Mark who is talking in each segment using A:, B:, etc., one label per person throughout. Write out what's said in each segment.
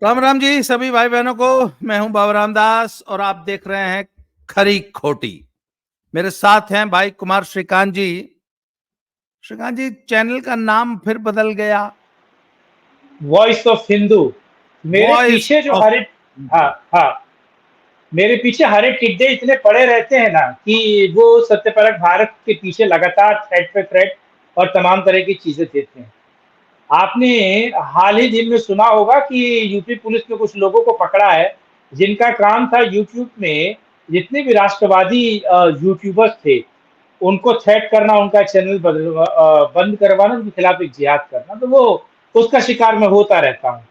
A: राम राम जी सभी भाई बहनों को। मैं हूं बाबा रामदास और आप देख रहे हैं खरी खोटी। मेरे साथ हैं भाई कुमार श्रीकांत जी। श्रीकांत जी, चैनल का नाम फिर बदल गया।
B: Voice of Hindu. मेरे
A: वॉइस
B: पीछे जो
A: ऑफ
B: हरे हाँ
A: हिंदू।
B: हाँ मेरे पीछे हरे टिड्डे इतने पड़े रहते हैं ना कि वो सत्यपरक भारत के पीछे लगातार थ्रेड पे थ्रेड और तमाम तरह की चीजें देते हैं। आपने हाल ही दिन में सुना होगा कि यूपी पुलिस ने कुछ लोगों को पकड़ा है जिनका काम था यूट्यूब में जितने भी राष्ट्रवादी यूट्यूबर्स थे उनको थ्रेट करना, उनका चैनल बंद करवाना, उनके खिलाफ एक जिहाद करना। तो वो उसका शिकार मैं होता रहता हूँ।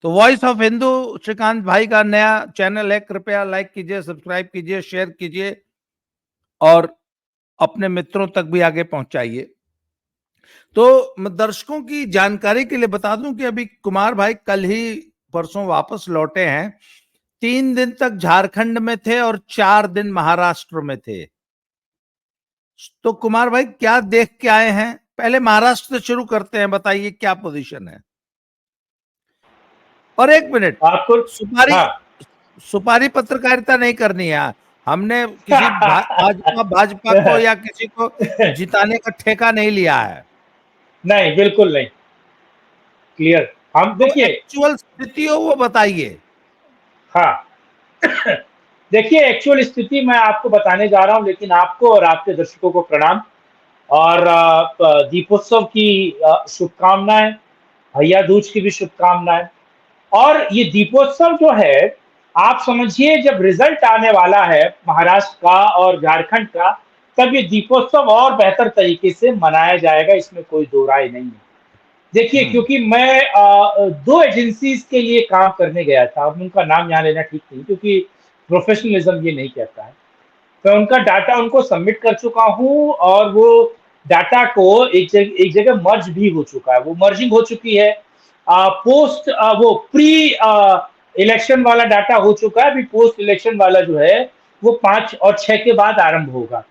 A: तो वॉइस ऑफ हिंदू श्रीकांत भाई का नया चैनल है। कृपया लाइक कीजिए, सब्सक्राइब कीजिए, शेयर कीजिए और अपने मित्रों तक भी आगे पहुंचाइए। तो मैं दर्शकों की जानकारी के लिए बता दूं कि अभी कुमार भाई कल ही परसों वापस लौटे हैं। 3 दिन तक झारखंड में थे और 4 दिन महाराष्ट्र में थे। तो कुमार भाई क्या देख के आए हैं? पहले महाराष्ट्र से शुरू करते हैं, बताइए क्या पोजीशन है। और 1 मिनट,
B: आपको
A: सुपारी
B: हाँ।
A: सुपारी पत्रकारिता नहीं करनी है। हमने किसी भाजपा भाजपा को या किसी को जिताने का ठेका नहीं लिया है।
B: नहीं, बिल्कुल नहीं। क्लियर। हम
A: जो
B: देखिए।
A: एक्चुअल स्थिति हो वो बताइए।
B: हाँ। देखिए, एक्चुअल स्थिति मैं आपको बताने जा रहा हूं, लेकिन आपको और आपके दर्शकों को प्रणाम और दीपोत्सव की शुभकामनाएं, भैया दूज की भी शुभकामनाएं। और ये दीपोत्सव जो है, आप समझिए जब रिजल्ट आने वाला है महाराष्ट्र का और झारखंड का, तब ये दीपोत्सव और बेहतर तरीके से मनाया जाएगा, इसमें कोई दो राय नहीं है। देखिए,
A: हम्म।
B: क्योंकि मैं दो एजेंसीज के लिए काम करने गया था, अब उनका नाम यहाँ लेना ठीक नहीं क्योंकि प्रोफेशनलिज्म ये नहीं कहता है। मैं उनका डाटा उनको सबमिट कर चुका हूँ और वो डाटा को एक जगह मर्ज भी हो चुका है, वो मर्जिंग हो चुकी है। पोस्ट वो प्री इलेक्शन वाला डाटा हो चुका है, अभी पोस्ट इलेक्शन वाला जो है वो 5 और 6 के बाद आरंभ होगा।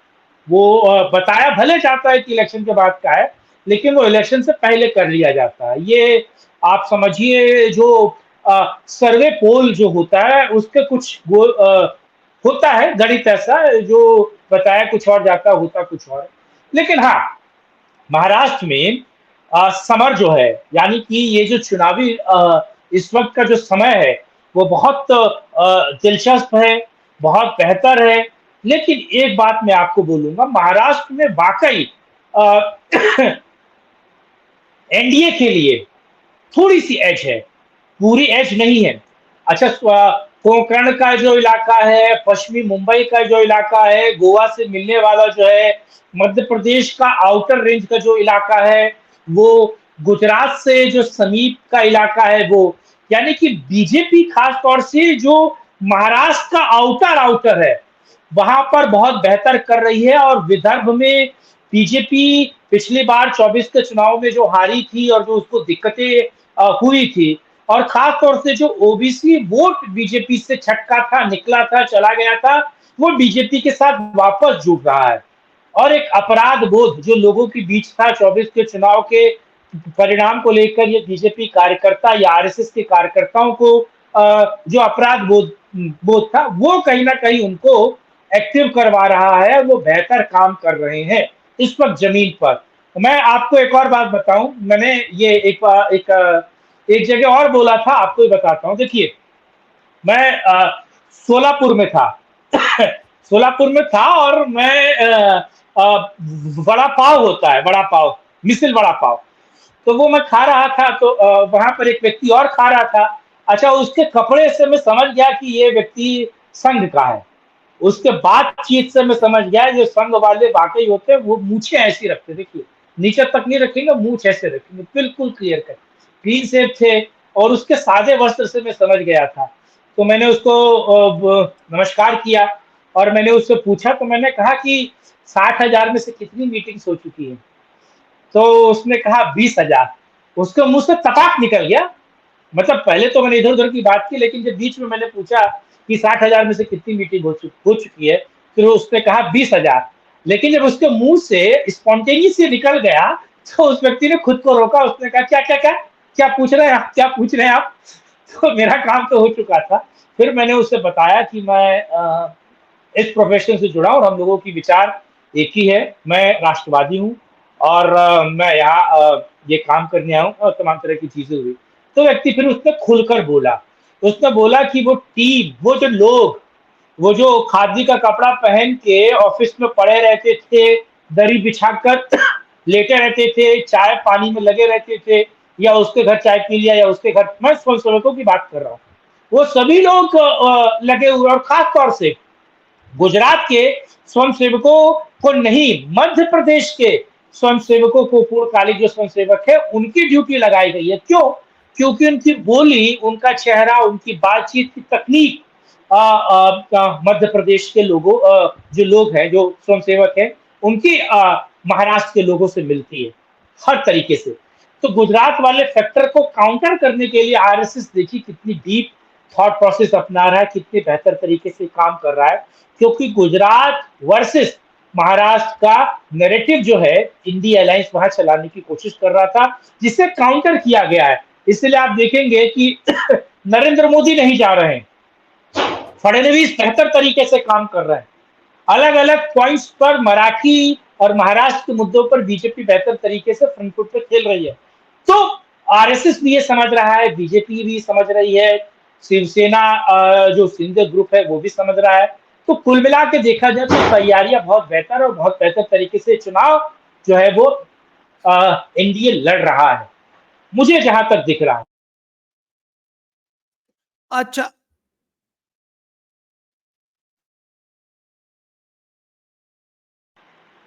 B: वो बताया भले जाता है कि इलेक्शन के बाद का है, लेकिन वो इलेक्शन से पहले कर लिया जाता है। ये आप समझिए जो सर्वे पोल जो होता है उसके कुछ होता है गणित ऐसा जो बताया कुछ और जाता, होता कुछ और। लेकिन हाँ, महाराष्ट्र में समर जो है, यानी कि ये जो चुनावी इस वक्त का जो समय है वो बहुत दिलचस्प है, बहुत बेहतर है। लेकिन एक बात मैं आपको बोलूंगा, महाराष्ट्र में वाकई एनडीए के लिए थोड़ी सी एज है, पूरी एज नहीं है। अच्छा, कोंकण का जो इलाका है, पश्चिमी मुंबई का जो इलाका है, गोवा से मिलने वाला जो है, मध्य प्रदेश का आउटर रेंज का जो इलाका है, वो गुजरात से जो समीप का इलाका है वो, यानी कि बीजेपी खास तौर से जो महाराष्ट्र का आउटर आउटर है वहां पर बहुत बेहतर कर रही है। और विदर्भ में बीजेपी पिछली बार 24 के चुनाव में जो हारी थी और जो उसको दिक्कतें हुई थी, और खास तौर से जो ओबीसी वोट बीजेपी से छटका था, निकला था, चला गया था, वो बीजेपी के साथ वापस जुड़ रहा है। और एक अपराध बोध जो लोगों के बीच था 24 के चुनाव के परिणाम को लेकर, ये बीजेपी कार्यकर्ता या आरएसएस के कार्यकर्ताओं को जो अपराध बोध बोध था वो कहीं ना कहीं उनको एक्टिव करवा रहा है, वो बेहतर काम कर रहे हैं इस वक्त जमीन पर। मैं आपको एक और बात बताऊं, मैंने ये एक जगह और बोला था, आपको ही बताता हूं। देखिए, मैं सोलापुर में था। सोलापुर में था और मैं बड़ा पाव होता है, बड़ा पाव, मिसल बड़ा पाव, तो वो मैं खा रहा था। तो वहां पर एक व्यक्ति और खा रहा था। अच्छा, उसके कपड़े से मैं समझ गया कि ये व्यक्ति संघ का है। उसके बातचीत से मैं समझ गया जो संघ वाले वाकई होते हैं, वो मूछें ऐसी रखते, देखिए नीचे तक नहीं रखेंगे, मूछ ऐसे रखेंगे, बिल्कुल clear cut, clean save the. और उसके सादे वस्त्र से मैं समझ गया था। तो मैंने उसको नमस्कार किया और मैंने उससे पूछा, तो मैंने कहा कि 60,000 में से कितनी मीटिंग्स हो चुकी है? तो उसने कहा 20,000। उसके मुंह से तपाक निकल गया। मतलब पहले तो मैंने इधर उधर की बात की, लेकिन जब बीच में मैंने पूछा कि 60,000 में से कितनी मीटिंग हो चुकी है, फिर उसने कहा 20,000। लेकिन जब उसके मुंह से स्पॉन्टेनियस निकल गया तो उस व्यक्ति ने खुद को रोका, उसने कहा क्या क्या क्या, क्या पूछ रहे हैं आप, क्या पूछ रहे हैं आप? तो मेरा काम तो हो चुका था। फिर मैंने उसे बताया कि मैं इस प्रोफेशन से जुड़ा और हम लोगों की विचार एक ही है। मैं राष्ट्रवादी हूँ और मैं यहाँ ये काम करने आया हूँ और तमाम तरह की चीजें हुई। तो व्यक्ति फिर उसने खुलकर बोला। उसने बोला कि वो टीम, वो जो लोग, वो जो खादी का कपड़ा पहन के ऑफिस में पड़े रहते थे, दरी बिछाकर लेटे रहते थे, चाय पानी में लगे रहते थे, या उसके घर चाय पी लिया या उसके घर, मैं स्वयंसेवकों की बात कर रहा हूँ, वो सभी लोग लगे हुए, और खास तौर से गुजरात के स्वयंसेवकों को नहीं, मध्य प्रदेश के स्वयंसेवकों को, पूर्णकालिक जो स्वयंसेवक है उनकी ड्यूटी लगाई गई है। क्यों? क्योंकि उनकी बोली, उनका चेहरा, उनकी बातचीत की तकनीक मध्य प्रदेश के लोगों, जो लोग हैं, जो स्वयंसेवक हैं, उनकी महाराष्ट्र के लोगों से मिलती है हर तरीके से। तो गुजरात वाले फैक्टर को काउंटर करने के लिए आरएसएस देखिए कितनी डीप थॉट प्रोसेस अपना रहा है, कितने बेहतर तरीके से काम कर रहा है। क्योंकि गुजरात वर्सेस महाराष्ट्र का नैरेटिव जो है, इंडी अलायंस वहां चलाने की कोशिश कर रहा था, जिसे काउंटर किया गया है। इसलिए आप देखेंगे कि नरेंद्र मोदी नहीं जा रहे हैं, फडणवीस बेहतर तरीके से काम कर रहे हैं। अलग अलग पॉइंट्स पर मराठी और महाराष्ट्र के मुद्दों पर बीजेपी बेहतर तरीके से फ्रंट फुट पे खेल रही है। तो आरएसएस भी ये समझ रहा है, बीजेपी भी समझ रही है, शिवसेना जो सिंधे ग्रुप है वो भी समझ रहा है। तो कुल मिला के देखा जाए तो तैयारियां बहुत बेहतर और बहुत बेहतर तरीके से चुनाव जो है वो एनडीए लड़ रहा है, मुझे जहां तक दिख रहा है।
A: अच्छा,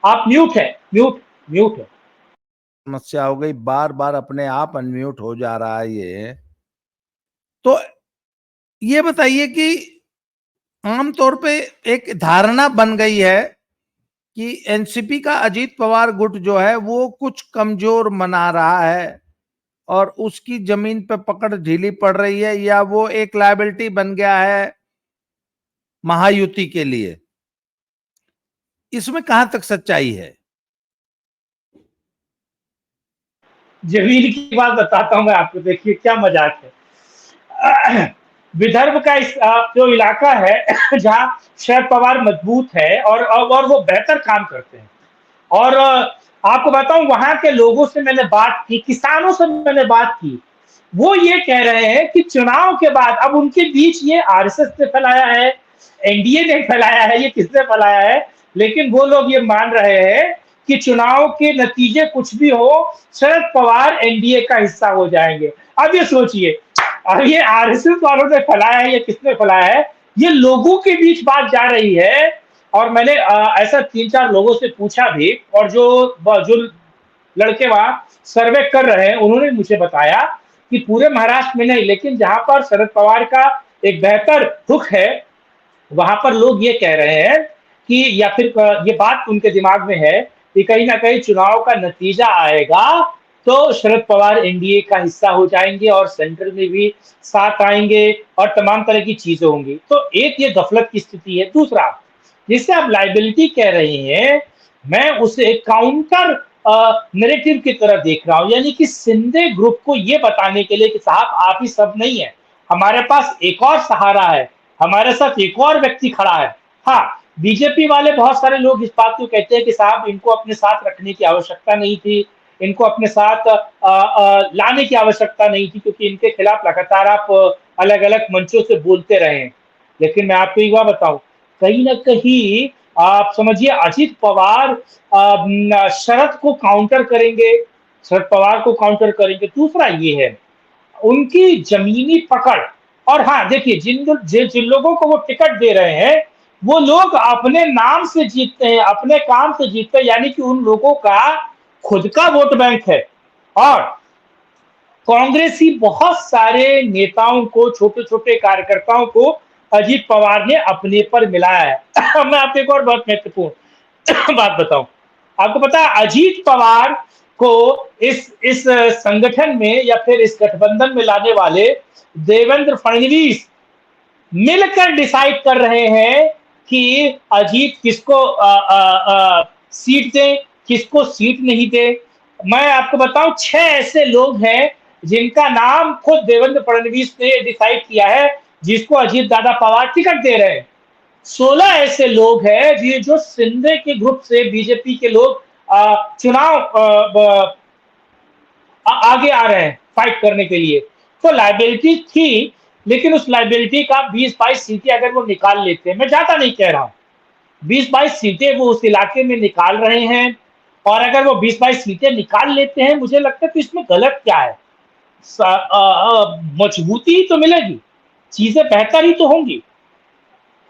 B: आप म्यूट है, म्यूट, म्यूट है।
A: समस्या हो गई, बार बार अपने आप अनम्यूट हो जा रहा है ये। तो ये बताइए कि आमतौर पे एक धारणा बन गई है कि एनसीपी का अजीत पवार गुट जो है वो कुछ कमजोर मना रहा है और उसकी जमीन पे पकड़ ढीली पड़ रही है, या वो एक लायबिलिटी बन गया है महायुति के लिए। इसमें कहां तक सच्चाई है?
B: जमीन की बात बताता हूं मैं आपको, देखिए क्या मजाक है। विदर्भ का जो इलाका है जहां शरद पवार मजबूत है और वो बेहतर काम करते हैं। और आपको बताऊं, वहां के लोगों से मैंने बात की, किसानों से मैंने बात की, वो ये कह रहे हैं कि चुनाव के बाद, अब उनके बीच ये आरएसएस ने फैलाया है, एनडीए ने फैलाया है, ये किसने फैलाया है, लेकिन वो लोग ये मान रहे हैं कि चुनाव के नतीजे कुछ भी हो, शरद पवार एनडीए का हिस्सा हो जाएंगे। अब ये सोचिए, अब ये आरएसएस वालों ने फैलाया है, ये किसने फैलाया है, ये लोगों के बीच बात जा रही है। और मैंने ऐसा 3-4 लोगों से पूछा भी, और जो लड़के वहां सर्वे कर रहे हैं उन्होंने मुझे बताया कि पूरे महाराष्ट्र में नहीं, लेकिन जहां पर शरद पवार का एक बेहतर रुख है, वहां पर लोग ये कह रहे हैं कि, या फिर ये बात उनके दिमाग में है कि कहीं ना कहीं चुनाव का नतीजा आएगा तो शरद पवार एनडीए का हिस्सा हो जाएंगे और सेंट्रल में भी साथ आएंगे और तमाम तरह की चीजें होंगी। तो एक ये गफलत की स्थिति है। दूसरा, जिससे आप लाइबिलिटी कह रहे हैं, मैं उसे काउंटर नैरेटिव की तरह देख रहा हूं, यानी कि सिंधे ग्रुप को यह बताने के लिए कि साहब आप ही सब नहीं है, हमारे पास एक और सहारा है, हमारे साथ एक और व्यक्ति खड़ा है। हाँ, बीजेपी वाले बहुत सारे लोग इस बात को कहते हैं कि साहब इनको अपने साथ रखने की आवश्यकता नहीं थी, इनको अपने साथ लाने की आवश्यकता नहीं थी, क्योंकि इनके खिलाफ लगातार आप अलग अलग मंचों से बोलते रहे हैं। लेकिन मैं आपको एक बात बताऊं, कहीं ना कहीं आप समझिए अजीत पवार शरद को काउंटर करेंगे, शरद पवार को काउंटर करेंगे। दूसरा ये है उनकी जमीनी पकड़। और हाँ देखिए, जिन लोगों को वो टिकट दे रहे हैं, वो लोग अपने नाम से जीतते हैं, अपने काम से जीतते हैं, यानी कि उन लोगों का खुद का वोट बैंक है। और कांग्रेस ही बहुत सारे नेताओं को, छोटे छोटे कार्यकर्ताओं को अजीत पवार ने अपने पर मिलाया है। मैं आपको एक और बहुत महत्वपूर्ण बात बताऊं, आपको पता है अजीत पवार को इस संगठन में या फिर इस गठबंधन में लाने वाले देवेंद्र फडणवीस मिलकर डिसाइड कर रहे हैं कि अजीत किसको सीट दे, किसको सीट नहीं दे। मैं आपको बताऊं, 6 ऐसे लोग हैं जिनका नाम खुद देवेंद्र फडणवीस ने डिसाइड किया है, जिसको अजीत दादा पवार टिकट दे रहे हैं। 16 ऐसे लोग हैं जो सिंधे के ग्रुप से बीजेपी के लोग चुनाव आगे आ रहे हैं फाइट करने के लिए। तो लाइबिलिटी थी, लेकिन उस लाइबिलिटी का 20-22 सीटें अगर वो निकाल लेते हैं, मैं ज्यादा नहीं कह रहा हूं, 20-22 सीटें वो उस इलाके में निकाल रहे हैं, और अगर वो 20-22 सीटें निकाल लेते हैं, मुझे लगता है तो इसमें गलत क्या है। मजबूती तो मिलेगी, चीजें बेहतर ही तो होंगी,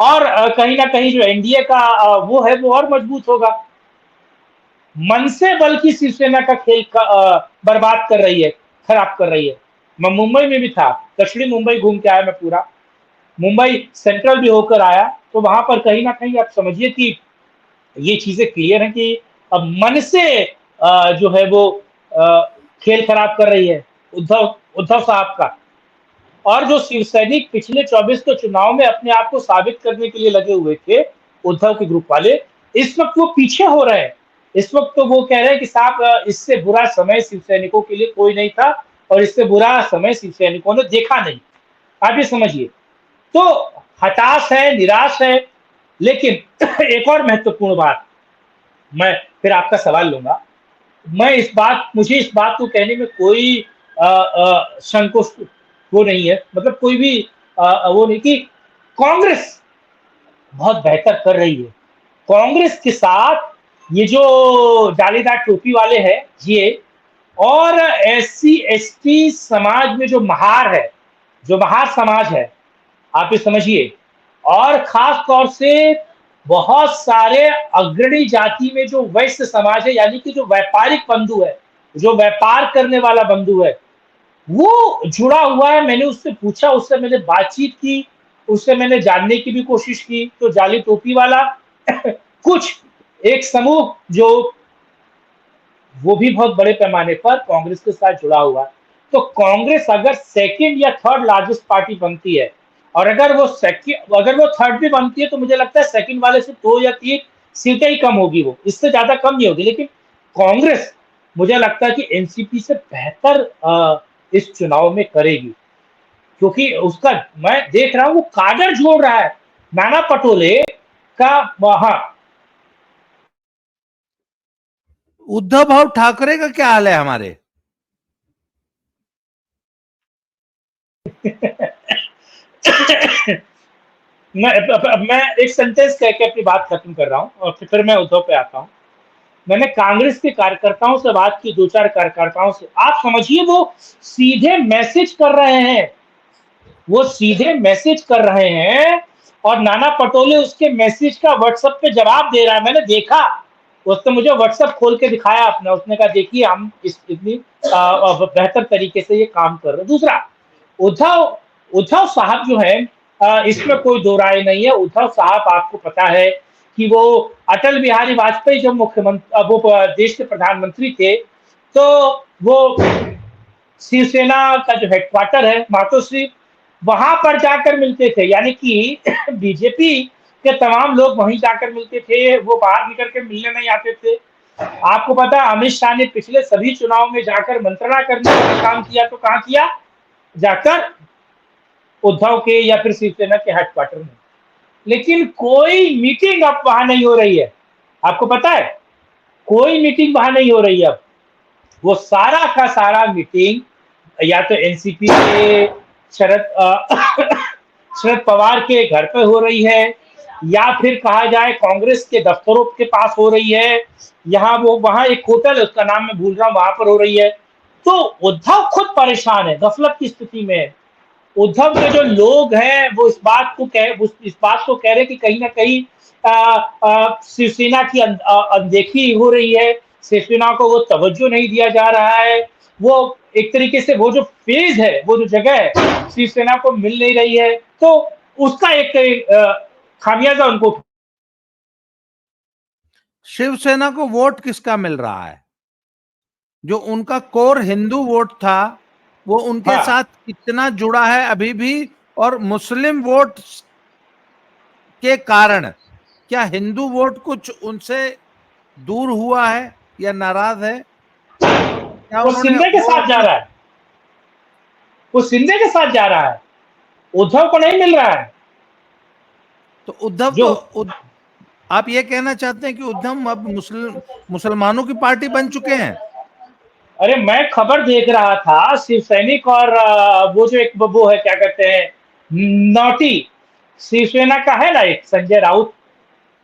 B: और कहीं ना कहीं जो एनडीए का वो है वो और मजबूत होगा। मन से बल्कि शिवसेना का खेल बर्बाद कर रही है, खराब कर रही है। मैं मुंबई में भी था, दक्षिणी मुंबई घूम के आया मैं पूरा, मुंबई सेंट्रल भी होकर आया, तो वहां पर कहीं ना कहीं आप समझिए कि ये चीजें क्लियर है कि अब मन से जो है वो अ, खेल खराब कर रही है उद्धव उद्धव साहब का। और जो शिव सैनिक पिछले 24 के चुनाव में अपने आप को साबित करने के लिए लगे हुए थे, उद्धव के ग्रुप वाले, इस वक्त वो पीछे हो रहे हैं। इस वक्त तो वो कह रहे हैं कि साहब इससे बुरा समय शिव सैनिकों के लिए कोई नहीं था, और इससे बुरा समय शिव सैनिकों ने देखा नहीं। आप ये समझिए, तो हताश है, निराश है। लेकिन एक और महत्वपूर्ण बात, मैं फिर आपका सवाल लूंगा। मुझे इस बात को कहने में कोई संकोच वो नहीं है, मतलब कोई भी वो नहीं कि कांग्रेस बहुत बेहतर कर रही है। कांग्रेस के साथ ये जो जालीदार टोपी वाले हैं ये, और एससी एसटी समाज में जो महार है, जो महार समाज है, आप ये समझिए, और खास तौर से बहुत सारे अग्रणी जाति में जो वैश्य समाज है, यानी कि जो व्यापारिक बंधु है, जो व्यापार करने वाला बंधु है, वो जुड़ा हुआ है। मैंने उससे पूछा, उससे मैंने बातचीत की, उससे मैंने जानने की भी कोशिश की, तो जाली टोपी वाला कुछ एक समूह जो वो भी बहुत बड़े पैमाने पर कांग्रेस के साथ जुड़ा हुआ है। तो कांग्रेस अगर सेकंड या थर्ड लार्जेस्ट पार्टी बनती है, और अगर वो थर्ड भी बनती है, तो मुझे लगता है सेकंड वाले से 2 या 3 सीटें ही कम होगी, वो इससे ज्यादा कम नहीं होगी। लेकिन कांग्रेस मुझे लगता है कि एनसीपी से बेहतर इस चुनाव में करेगी, क्योंकि उसका मैं देख रहा हूं वो काडर जोड़ रहा है। नाना पटोले का, हाँ।
A: उद्धव भाव ठाकरे का क्या हाल है हमारे?
B: मैं एक सेंटेंस कह के अपनी बात खत्म कर रहा हूं, और फिर मैं उद्धव पे आता हूं। मैंने कांग्रेस के कार्यकर्ताओं से बात की, 2-4 कार्यकर्ताओं से, आप समझिए वो सीधे मैसेज कर रहे हैं, वो सीधे मैसेज कर रहे हैं, और नाना पटोले उसके मैसेज का व्हाट्सएप पे जवाब दे रहा है। मैंने देखा, उसने मुझे व्हाट्सएप खोल के दिखाया अपना, उसने कहा देखिए हम इतनी बेहतर तरीके से ये काम कर रहे हैं। दूसरा, उद्धव उद्धव साहब जो है, इसमें कोई दो राय नहीं है। उद्धव साहब, आपको पता है कि वो अटल बिहारी वाजपेयी जब मुख्यमंत्री, वो देश के प्रधानमंत्री थे, तो वो शिवसेना का जो हेडक्वार्टर है मातोश्री, वहां पर जाकर मिलते थे, यानी कि बीजेपी के तमाम लोग वहीं जाकर मिलते थे, वो बाहर निकल के मिलने नहीं आते थे। आपको पता है अमित शाह ने पिछले सभी चुनाव में जाकर मंत्रणा करने का काम किया, तो कहां किया? जाकर उद्धव के या फिर शिवसेना के हेडक्वार्टर में। लेकिन कोई मीटिंग अब वहां नहीं हो रही है, आपको पता है, कोई मीटिंग वहां नहीं हो रही है अब। वो सारा का सारा मीटिंग या तो एनसीपी के शरद पवार के घर पे हो रही है, या फिर कहा जाए कांग्रेस के दफ्तरों के पास हो रही है, यहाँ वो वहां एक होटल है, उसका नाम मैं भूल रहा हूं, वहां पर हो रही है। तो उद्धव खुद परेशान है, गफलत की स्थिति में है। उद्धव के जो लोग हैं वो इस बात को कह रहे हैं कि कहीं ना कहीं शिवसेना की अनदेखी हो रही है, शिवसेना को वो तवज्जो नहीं दिया जा रहा है। वो एक तरीके से वो जो फेज है, वो जो जगह है, शिवसेना को मिल नहीं रही है, तो उसका एक खामियाजा उनको।
A: शिवसेना को वोट किसका मिल रहा है? जो उनका कोर हिंदू वोट था वो उनके
B: हाँ,
A: साथ कितना जुड़ा है अभी भी? और मुस्लिम वोट के कारण क्या हिंदू वोट कुछ उनसे दूर हुआ है या नाराज है? क्या
B: वो
A: उन्होंने
B: सिंधे के
A: वो
B: साथ जा
A: अपना
B: रहा है। वो शिंदे के साथ जा रहा है, उद्धव को नहीं मिल रहा है।
A: तो उद्धव
B: जो
A: तो आप ये कहना चाहते हैं कि उद्धव अब मुसलमानों की पार्टी बन चुके हैं?
B: अरे मैं खबर देख रहा था, शिव सैनिक और वो जो एक वो है क्या कहते हैं, नौटी, शिवसेना का है ना एक संजय राउत,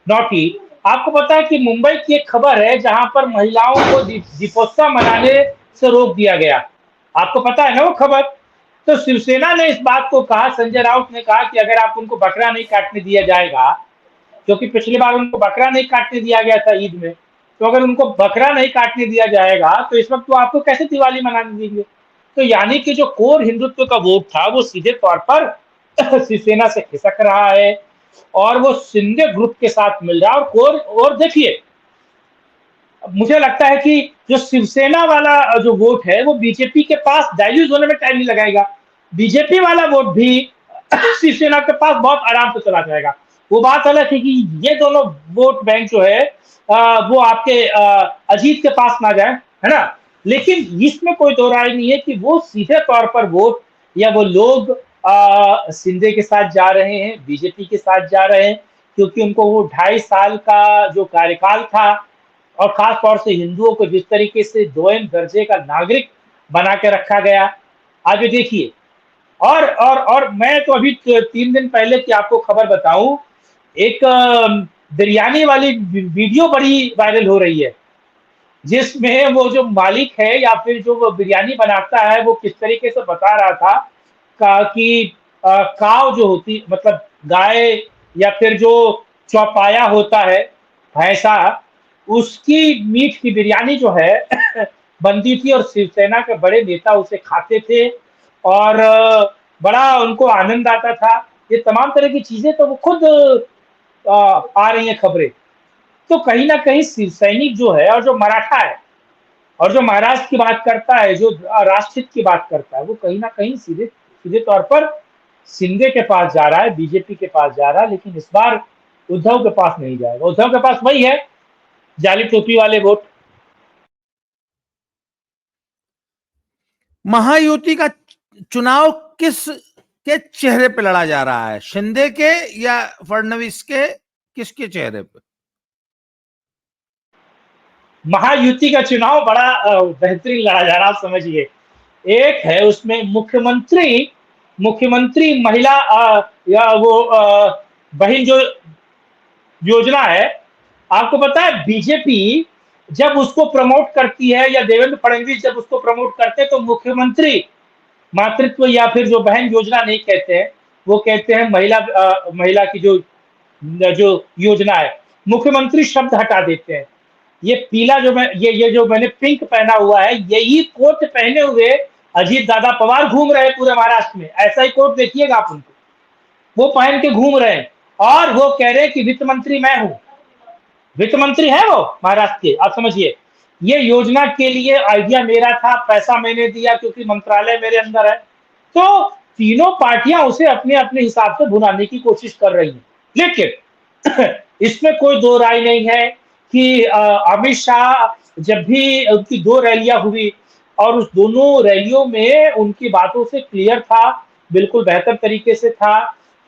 B: नौटी। आपको पता है कि मुंबई की एक खबर है जहां पर महिलाओं को दीपोत्सव मनाने से रोक दिया गया। आपको पता है ना वो खबर? तो शिवसेना ने इस बात को कहा, संजय राउत ने कहा कि अगर आप उनको बकरा नहीं काटने दिया जाएगा, क्योंकि पिछली बार उनको बकरा नहीं काटने दिया गया था ईद में, तो अगर उनको बकरा नहीं काटने दिया जाएगा तो इस वक्त वो आपको कैसे दिवाली मनाने देंगे? तो यानी कि जो कोर हिंदुत्व का वोट था वो सीधे तौर पर शिवसेना से खिसक रहा है और वो शिंदे ग्रुप के साथ मिल रहा है। और देखिए, मुझे लगता है कि जो शिवसेना वाला जो वोट है वो बीजेपी के पास डाइल्यूट होने में टाइम नहीं लगाएगा। बीजेपी वाला वोट भी शिवसेना के पास बहुत आराम से चला जाएगा। वो बात अलग है कि ये दोनों वोट बैंक जो है वो आपके अजीत के पास ना जाए, है ना? लेकिन इसमें कोई दो राय नहीं है कि वो सीधे तौर पर वोट या वो लोग शिंदे के साथ जा रहे हैं, बीजेपी के साथ जा रहे हैं, क्योंकि उनको वो 2.5 साल का जो कार्यकाल था और खास तौर से हिंदुओं को जिस तरीके से दोयम दर्जे का नागरिक बना के रखा गया, आज देखिए। और मैं तो अभी 3 दिन पहले की आपको खबर बताऊं, एक बिरयानी वाली वीडियो बड़ी वायरल हो रही है, जिसमें वो जो मालिक है या फिर जो वो बिरयानी बनाता है वो किस तरीके से बता रहा था कि काव जो होती, मतलब गाय या फिर जो चौपाया होता है, भैंसा, उसकी मीट की बिरयानी जो है बनती थी और शिवसेना के बड़े नेता उसे खाते थे और बड़ा उनको आनंद आता था। ये तमाम तरह की चीजें तो वो खुद आ रही हैं खबरें। तो कहीं ना कहीं शिवसैनिक जो है और जो मराठा है और जो महाराष्ट्र की बात करता है, जो राष्ट्रहित की बात करता है, वो कहीं ना कहीं सीधे सीधे तौर पर शिंदे के पास जा रहा है, बीजेपी के पास जा रहा है, लेकिन इस बार उद्धव के पास नहीं जाएगा। उद्धव के पास वही है, जाली टोपी वाले वोट।
A: महायुति का चुनाव किस के चेहरे पे लड़ा जा रहा है, शिंदे के या फडणवीस के, किसके चेहरे पे?
B: महायुति का चुनाव बड़ा बेहतरीन लड़ा जा रहा, आप समझिए। एक है उसमें मुख्यमंत्री, मुख्यमंत्री महिला या वो बहन जो योजना है। आपको पता है बीजेपी जब उसको प्रमोट करती है या देवेंद्र फडणवीस जब उसको प्रमोट करते हैं तो मुख्यमंत्री मातृत्व या फिर जो बहन योजना नहीं कहते हैं, वो कहते हैं महिला की जो जो योजना है, मुख्यमंत्री शब्द हटा देते हैं। ये पीला जो मैं ये जो मैंने पिंक पहना हुआ है, यही कोट पहने हुए अजीत दादा पवार घूम रहे हैं पूरे महाराष्ट्र में। ऐसा ही कोट देखिएगा आप उनको, वो पहन के घूम रहे हैं और वो कह रहे हैं कि वित्त मंत्री मैं हूं। वित्त मंत्री है वो महाराष्ट्र के, आप समझिए। ये योजना के लिए आइडिया मेरा था, पैसा मैंने दिया क्योंकि मंत्रालय मेरे अंदर है। तो तीनों पार्टियां उसे अपने अपने हिसाब से भुनाने की कोशिश कर रही हैं। लेकिन इसमें कोई दो राय नहीं है कि अमित शाह जब भी उनकी 2 रैलियां हुई और उस दोनों रैलियों में उनकी बातों से क्लियर था, बिल्कुल बेहतर तरीके से था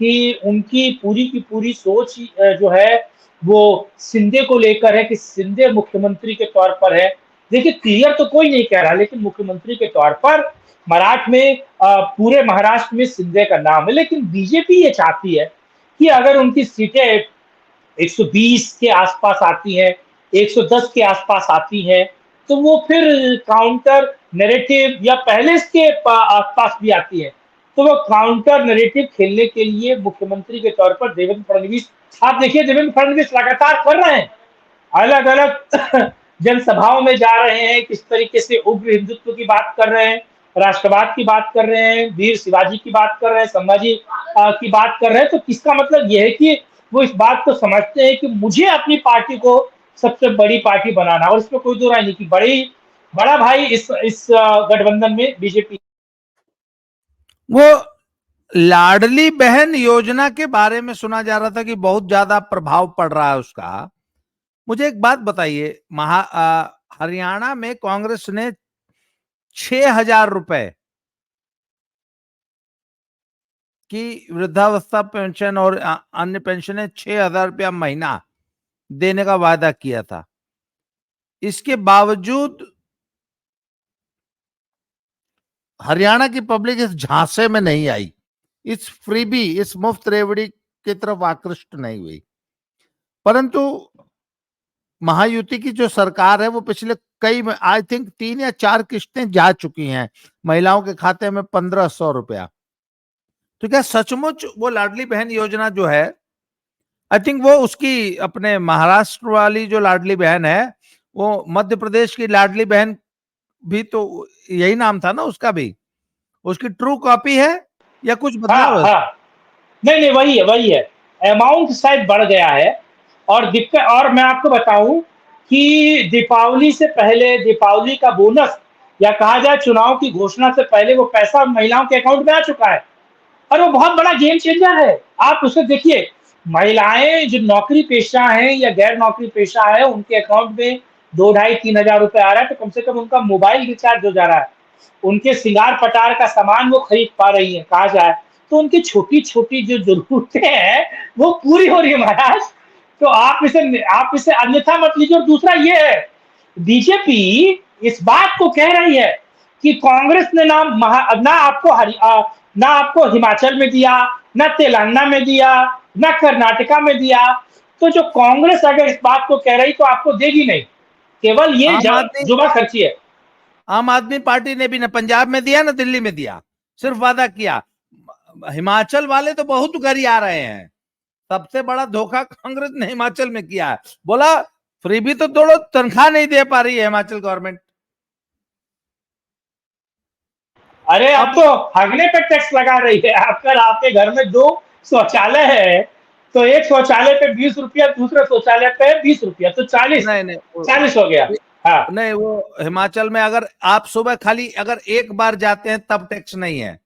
B: कि उनकी पूरी की पूरी सोच जो है वो शिंदे को लेकर है कि शिंदे मुख्यमंत्री के तौर पर है। देखिए क्लियर तो कोई नहीं कह रहा, लेकिन मुख्यमंत्री के तौर पर मराठ में पूरे महाराष्ट्र में शिंदे का नाम है। लेकिन बीजेपी ये चाहती है कि अगर उनकी सीटें 120 के आसपास आती हैं, 110 के आसपास आती हैं, तो वो फिर काउंटर नैरेटिव या पहले इसके आसपास भी आती है, तो वो काउंटर नैरेटिव खेलने के लिए मुख्यमंत्री के तौर पर देवेंद्र फडणवीस, आप देखिए देवेंद्र फडणवीस लगातार कर रहे हैं, अलग अलग जनसभाओं में जा रहे हैं, किस तरीके से उग्र हिंदुत्व की बात कर रहे हैं, राष्ट्रवाद की बात कर रहे हैं, वीर शिवाजी की बात कर रहे हैं, संभाजी की बात कर रहे हैं। तो किसका मतलब यह है कि वो इस बात को समझते हैं कि मुझे अपनी पार्टी को सबसे बड़ी पार्टी बनाना, और इसमें कोई दो राय नहीं कि बड़ा भाई इस गठबंधन में बीजेपी।
A: वो लाडली बहन योजना के बारे में सुना जा रहा था कि बहुत ज्यादा प्रभाव पड़ रहा है उसका। मुझे एक बात बताइए, हरियाणा में कांग्रेस ने 6,000 रुपए कि वृद्धावस्था पेंशन और अन्य पेंशनें 6,000 रुपया महीना देने का वादा किया था। इसके बावजूद हरियाणा की पब्लिक इस झांसे में नहीं आई, इस फ्रीबी, इस मुफ्त रेवड़ी की तरफ आकृष्ट नहीं हुई। परंतु महायुति की जो सरकार है वो पिछले कई, आई थिंक 3 या 4 किस्तें जा चुकी हैं महिलाओं के खाते में 1,500 रुपया। तो क्या सचमुच वो लाडली बहन योजना जो है, आई थिंक वो उसकी अपने महाराष्ट्र वाली जो लाडली बहन है, वो मध्य प्रदेश की लाडली बहन भी तो यही नाम था ना उसका भी, उसकी ट्रू कॉपी है या कुछ बदला
B: हाँ
A: हुआ?
B: हाँ, नहीं नहीं, वही है। अमाउंट शायद बढ़ गया है। और दिक्कत, और मैं आपको बताऊं कि दीपावली से पहले, दीपावली का बोनस या कहा जाए चुनाव की घोषणा से पहले वो पैसा महिलाओं के अकाउंट में आ चुका है। और वो बहुत बड़ा गेम चेंजर है। आप उसे देखिए, महिलाएं जो नौकरी पेशा हैं या गैर नौकरी पेशा है, उनके अकाउंट में 2,500-3,000 रुपए आ रहा है, तो कम से कम उनका मोबाइल रिचार्ज हो जा रहा है, उनके सिंगार पटार का सामान वो खरीद पा रही है कहा जाए, तो उनकी छोटी छोटी जो जरूरतें हैं वो पूरी हो रही है महाराज। तो आप इसे अन्यथा मत लीजिए। और दूसरा ये है, बीजेपी इस बात को कह रही है कि कांग्रेस ने ना आपको हिमाचल में दिया, ना तेलंगाना में दिया, ना कर्नाटका में दिया। तो जो कांग्रेस अगर इस बात को कह रही तो आपको देगी नहीं, केवल ये
A: आम आदमी
B: जुबा खर्ची है।
A: आम आदमी पार्टी ने भी ना पंजाब में दिया ना दिल्ली में दिया, सिर्फ वादा किया। हिमाचल वाले तो बहुत गरी आ रहे हैं। सबसे बड़ा धोखा कांग्रेस ने हिमाचल में किया है। बोला फ्री भी तो दौड़ो, तनख्वाह नहीं दे पा रही है हिमाचल गवर्नमेंट।
B: अरे अब तो हगने पे टैक्स लगा रही है। अगर आपके घर में 2 शौचालय है तो एक शौचालय पे 20 रुपया, दूसरे शौचालय पे 20 रुपया, तो 40
A: नहीं नहीं
B: 40 हो गया। हाँ,
A: नहीं, वो हिमाचल में अगर आप सुबह खाली अगर एक बार जाते हैं तब टैक्स नहीं है,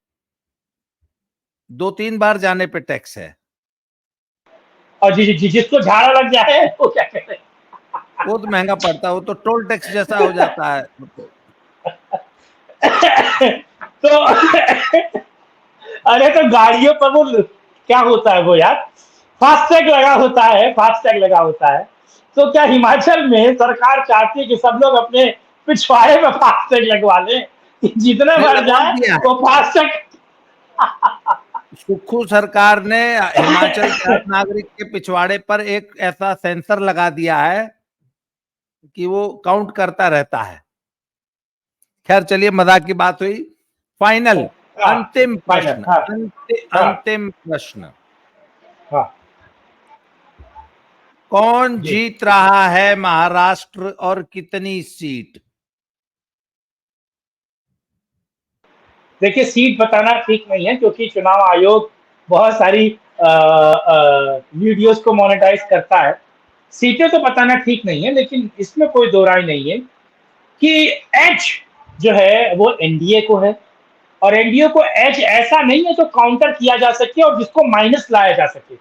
A: 2-3 बार जाने पे टैक्स है।
B: और जिसको झाड़ा लग जाए वो क्या करे।
A: वो तो महंगा पड़ता है, वो तो टोल टैक्स जैसा हो जाता है।
B: तो अरे तो गाड़ियों पर वो क्या होता है वो यार, फास्टैग लगा होता है, फास्टैग लगा होता है। तो क्या हिमाचल में सरकार चाहती है कि सब लोग अपने पिछवाड़े में फास्टैग लगवा लें, कि जितने
A: नहीं,
B: बढ़
A: लगवा
B: जाए
A: दिया है।
B: वो फास्टैग।
A: सुक्खू सरकार ने हिमाचल के हर नागरिक के पिछवाड़े पर एक ऐसा सेंसर लगा दिया है कि वो काउंट करता रहता है। खैर चलिए, मजाक की बात हुई। फाइनल,
B: हाँ,
A: अंतिम
B: फाइनल,
A: प्रश्न,
B: हाँ हाँ
A: अंतिम प्रश्न,
B: हाँ
A: कौन
B: जी।
A: जीत रहा है महाराष्ट्र और कितनी सीट?
B: देखिए, सीट बताना ठीक नहीं है क्योंकि चुनाव आयोग बहुत सारी वीडियोस को मोनेटाइज करता है। सीटें तो बताना ठीक नहीं है, लेकिन इसमें कोई दो राय नहीं है कि एज जो है वो एनडीए को है। और एनडीए को एज ऐसा नहीं है जो काउंटर किया जा सके और जिसको माइनस लाया जा सके।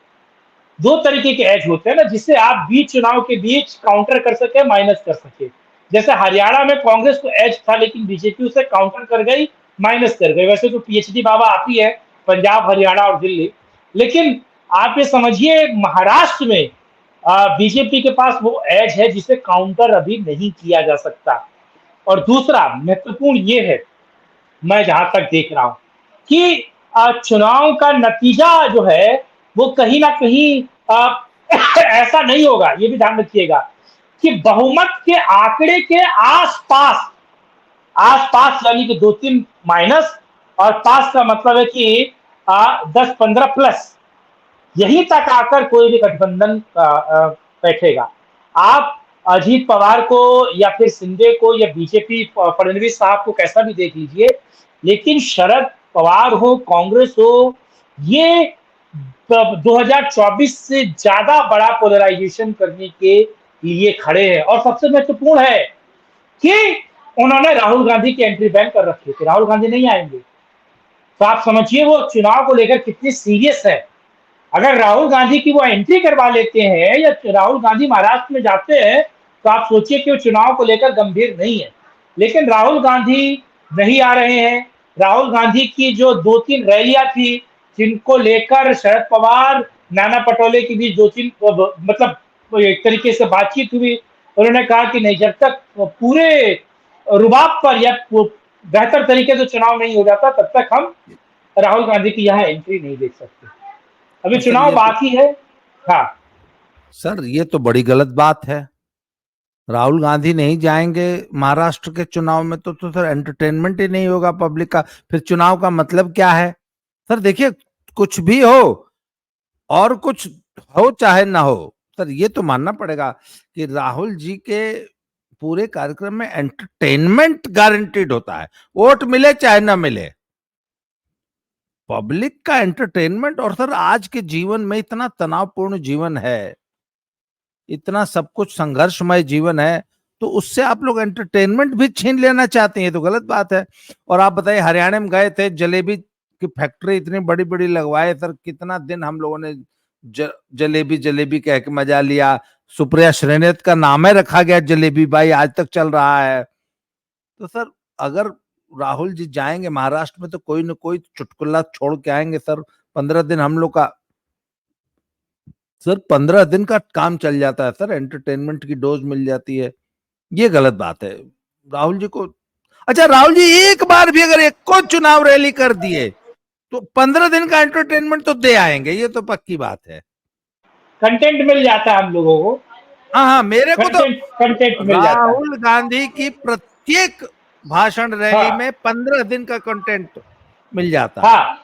B: दो तरीके के एज होते हैं ना, जिससे आप बीच चुनाव के बीच काउंटर कर सके, माइनस कर सके। जैसे हरियाणा में कांग्रेस को एज था लेकिन बीजेपी उसे काउंटर कर गई, माइनस कर गई। वैसे तो पीएचडी बाबा आप ही है, पंजाब, हरियाणा और दिल्ली। लेकिन आप ये समझिए, महाराष्ट्र में बीजेपी के पास वो एज है जिसे काउंटर अभी नहीं किया जा सकता। और दूसरा महत्वपूर्ण ये है, मैं जहां तक देख रहा हूं कि चुनाव का नतीजा जो है वो कहीं ना कहीं ऐसा नहीं होगा। ये भी ध्यान रखिएगा कि बहुमत के आंकड़े के आसपास, आसपास यानी कि 2-3 माइनस, और पास का मतलब है कि 10-15 प्लस, यहीं तक आकर कोई भी गठबंधन बैठेगा। आप अजीत पवार को या फिर शिंदे को या बीजेपी फडणवीस साहब को कैसा भी देख लीजिए, लेकिन शरद पवार हो, कांग्रेस हो, ये 2024 से ज्यादा बड़ा पोलराइजेशन करने के लिए खड़े हैं। और सबसे महत्वपूर्ण है कि उन्होंने राहुल गांधी की एंट्री बैन कर रखी है, राहुल गांधी नहीं आएंगे। तो आप समझिए वो चुनाव को लेकर कितनी सीरियस है। अगर राहुल गांधी की वो एंट्री करवा लेते हैं या राहुल गांधी महाराष्ट्र में जाते हैं तो आप सोचिए कि वो चुनाव को लेकर गंभीर नहीं है। लेकिन राहुल गांधी नहीं आ रहे हैं। राहुल गांधी की जो 2-3 रैलियां थी जिनको लेकर शरद पवार नाना पटोले की भी दो तीन मतलब एक तरीके से बातचीत हुई। उन्होंने कहा कि नहीं, जब तक पूरे रुबाब पर या बेहतर तरीके से चुनाव नहीं हो जाता तब तक हम राहुल गांधी की यहाँ एंट्री नहीं देख सकते। अभी
A: तो सर
B: चुनाव
A: ये
B: बाकी है। हाँ
A: सर ये तो बड़ी गलत बात है। राहुल गांधी नहीं जाएंगे महाराष्ट्र के चुनाव में तो सर एंटरटेनमेंट ही नहीं होगा पब्लिक का। फिर चुनाव का मतलब क्या है? सर देखिए, कुछ भी हो और कुछ हो चाहे ना हो, सर ये तो मानना पड़ेगा कि राहुल जी के पूरे कार्यक्रम में एंटरटेनमेंट गारंटीड होता है, वोट मिले चाहे ना मिले। पब्लिक का एंटरटेनमेंट, और सर आज के जीवन में इतना तनावपूर्ण जीवन है, इतना सब कुछ संघर्षमय जीवन है, तो उससे आप लोग एंटरटेनमेंट भी छीन लेना चाहते हैं, तो गलत बात है। और आप बताइए, हरियाणा में गए थे, जलेबी की फैक्ट्री इतनी बड़ी बड़ी लगवाए सर, कितना दिन हम लोगों ने जलेबी जलेबी कह के मजा लिया। सुप्रिया श्रीनेत का नाम है रखा गया जलेबी बाई, आज तक चल रहा है। तो सर अगर राहुल जी जाएंगे महाराष्ट्र में तो कोई न कोई चुटकुला छोड़ के आएंगे सर। 15 दिन हम लोग का, सर 15 दिन का काम चल जाता है सर, एंटरटेनमेंट की डोज मिल जाती है। ये गलत बात है राहुल जी को। अच्छा, राहुल जी एक बार भी अगर एक को चुनाव रैली कर दिए तो 15 दिन का एंटरटेनमेंट तो दे आएंगे, ये तो पक्की बात है।
B: कंटेंट मिल जाता है हम लोगों को।
A: हाँ हाँ, मेरे को तो
B: कंटेंट मिल जाता है।
A: राहुल गांधी की प्रत्येक भाषण रैली
B: हाँ
A: में 15 दिन का कंटेंट मिल जाता है।
B: हाँ,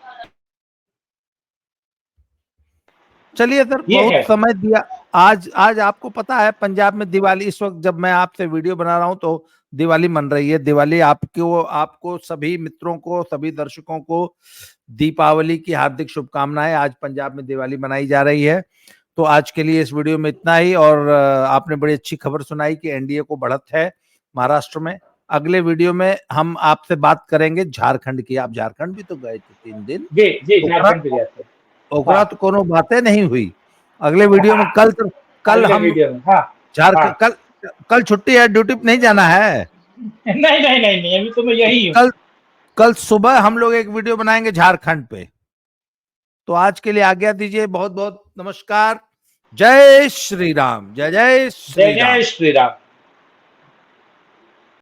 A: चलिए सर,
B: ये
A: बहुत
B: है।
A: समय दिया। आज आज आपको पता है पंजाब में दिवाली, इस वक्त जब मैं आपसे वीडियो बना रहा हूं तो दिवाली मन रही है। दिवाली आपको आपको सभी मित्रों को, सभी दर्शकों को दीपावली की हार्दिक शुभकामनाएं। आज पंजाब में दिवाली मनाई जा रही है। तो आज के लिए इस वीडियो में इतना ही। और आपने बड़ी अच्छी खबर सुनाई कि एनडीए को बढ़त है महाराष्ट्र में। अगले वीडियो में हम आपसे बात करेंगे झारखंड की। आप झारखंड भी तो गए थे 3 दिन,
B: जी जी,
A: ओकरा
B: झारखंड पे गया था।
A: ओकरा
B: हाँ
A: तो कोनो बातें नहीं हुई। अगले वीडियो में
B: हाँ,
A: कल
B: अगले
A: हम
B: वीडियो में। हाँ हाँ।
A: झारखंड, कल छुट्टी है, ड्यूटी पे नहीं जाना है।
B: नहीं नहीं नहीं नहीं, अभी तो मैं
A: तो
B: यही हूँ।
A: कल कल सुबह हम लोग एक वीडियो बनाएंगे झारखंड पे। तो आज के लिए आज्ञा दीजिए, बहुत बहुत नमस्कार। जय श्री राम, जय जय
B: जय
A: श्री
B: जय
A: राम।
B: श्री राम।